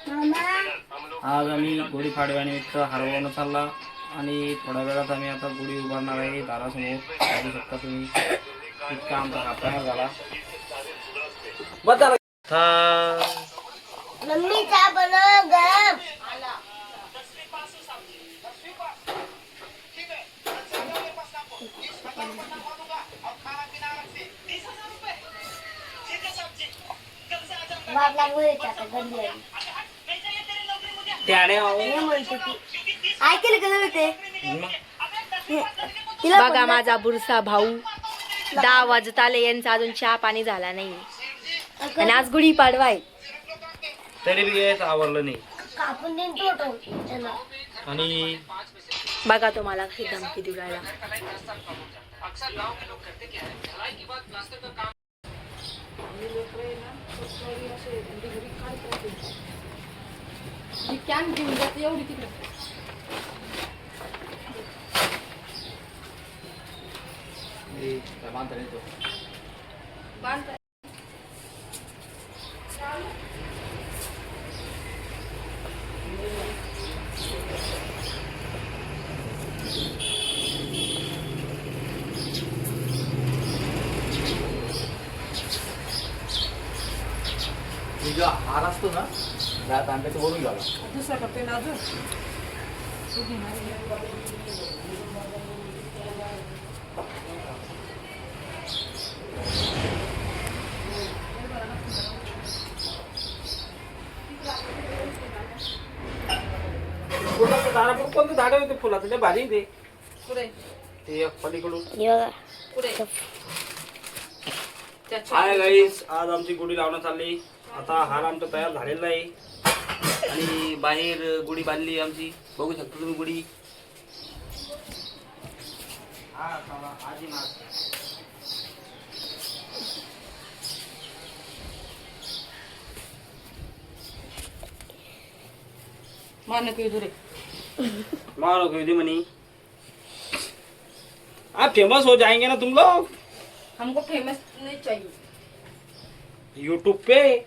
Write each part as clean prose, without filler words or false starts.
आज आम्ही गुढीपाडव्यानिमित्त हरवणं चालला आणि थोड्या वेळात आम्ही आता गुढी उभारणार आहे दारासमोर. पाहू शकता तुम्ही इतका आमचा हाताळा झाला. बघा माझा बुरसा भाऊ 10 वाजत आले, यांचा अजून चहा पाणी झाला नाही आणि आज गुढी पाडवा आहे तरी बी यायचं आवडलं नाही. आणि बघा तुम्हाला काही धमकी दिवायला. जो हार असतो ना त्यात आंब्याचं वरून झाला दुसरा टप्पे ना अजून कोणतं झाड होते फुलाचं ते भारी ते पुढे ते पलीकडून. पुढे हाय गाईस, आज आमची गुढी लावणं चालली. आता हार आमचा तयार झालेला आहे आणि बाहेर गुढी बांधली आमची. बघू शकता तुम्ही गुढी. मारने को इधर मारो क्यों दी मनी. आप फेमस हो जाएंगे ना तुम लोग हमको फेमस नहीं चाहिए यूट्यूब पे.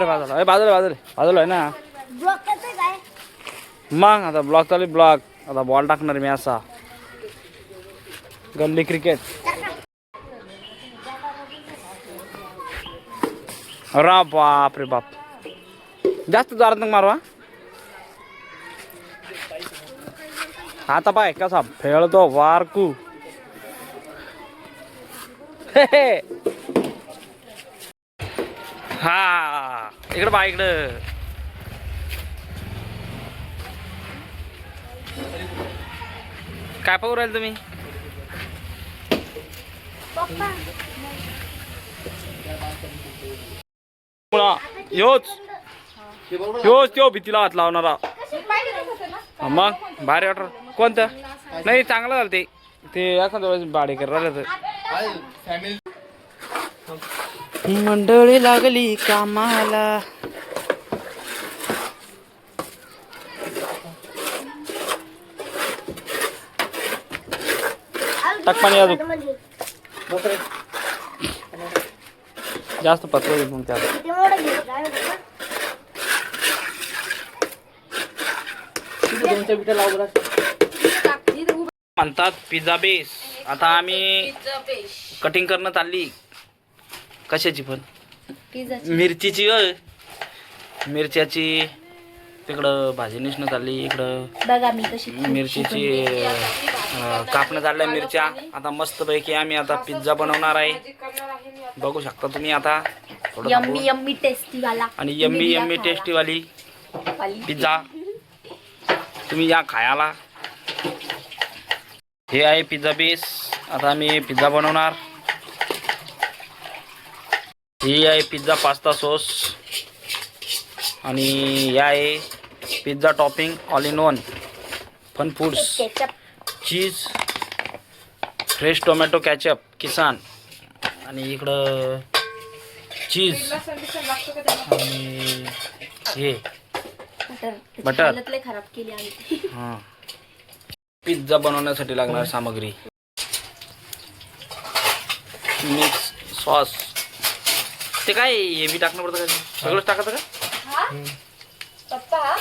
बाजूला बाजूला बाजूला बाजूला आहे ना. मग आता ब्लॉक चालू. ब्लॉक आता बॉल टाकणार मी असा. गल्ली क्रिकेट. अरे बाप रे बाप, जास्त जोरात नका मारवा. आता पाय कसा खेळतो वारकू. हा इकडं बा इकडं. काय पाहू राहील तुम्ही. ह्योच त्यो भीतीला हात लावणारा. मग भारी वाटर कोणतं नाही चांगलं झालं ते. ते एखाद्या वेळेस भाडेकर राहिलं तर. मंडळी लागली कामाला. टाक पाणी अजून जास्त पत्र मग त्यात. म्हणतात पिझ्झा बेस. आता आम्ही कटिंग करणं चालली. कशाची पण मिरचीची. मिरच्याची तिकडं भाजी निसणं चालली. इकडं बघा मी कशी मिरचीची कापणं चाललंय मिरच्या. आता मस्त पैकी आम्ही आता पिझ्झा बनवणार आहे. बघू शकता तुम्ही आता. यम्मी यम्मी टेस्टी वाला आणि यम्मी यम्मी टेस्टी वाली पिझ्झा तुम्ही या खायला. हे आहे पिझ्झा बेस. आता आम्ही पिझ्झा बनवणार. ही आहे पिझ्झा पास्ता सॉस आणि या आहे pizza topping all in one fun foods. Cheese, fresh tomato ketchup Kissan, आणि इकडं चीज लसूण बिसून लागतो का त्याला? आणि हे बटर बटर. हालत लय खराब केली आम्ही. हां. पिझ्झा बनवण्यासाठी लागणार सामग्री: मिक्स सॉस. ते काय हे बी टाकणं पडतं का? सगळंच टाकायचं का? हा? पप्पा हा?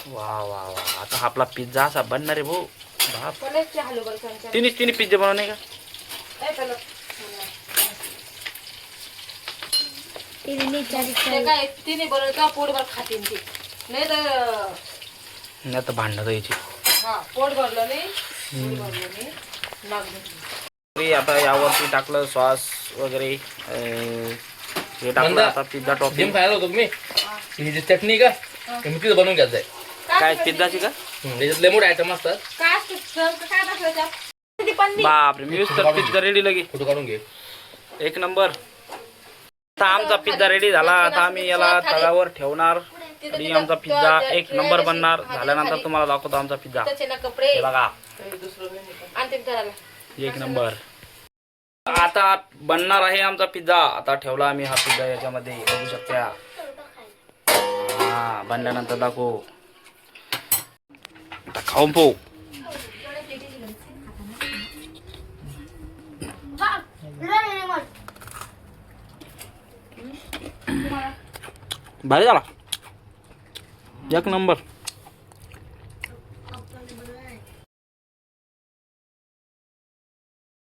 वा वा वा, आता आपला पिझ्झा असा बनणार आहे भाऊ. बाप, पनीरचे हलवे बरं सांगते. तिने पिझ्झा बनवणे का? ए, त्याला. तिने ते काय तिने बनवलं पोटभर खातील ते, नाही तर नाही तर भांडणं यायची. हा पोट भरलं नाही, पोट भरलं नाही, लागलं. आता यावरती टाकलं सॉस वगैरे, हे टाकलं आता पिझ्झा टॉपिंग. जिम खायला होतो मी ही जी चटणी का हे मी तिथं बनवून घ्यायचं आहे. काय पिझ्झाची का? त्याच्यात लय मोठे आयटम असतात. काय असतं काय टाकलं त्यात? ती पन्नी. बापरे, मी तर पिझ्झा रेडी लगे. फोटो काढून घे. एक नंबर. आता आमचा पिझ्झा रेडी झाला. आता आम्ही याला तव्यावर ठेवणार आणि आमचा पिझ्झा एक नंबर बनणार. झाल्यानंतर तुम्हाला दाखवतो आमचा पिझ्झा. त्याचे ना कपडे हे बघा, आणते घराला. एक नंबर. आता बनणार आहे आमचा पिझ्झा. आता ठेवला आम्ही हा पिझ्झा याच्यामध्ये, बघू शकता. हा, बनल्यानंतर दाखवू. आता खाऊन पाहू. भारी झाला, एक नंबर.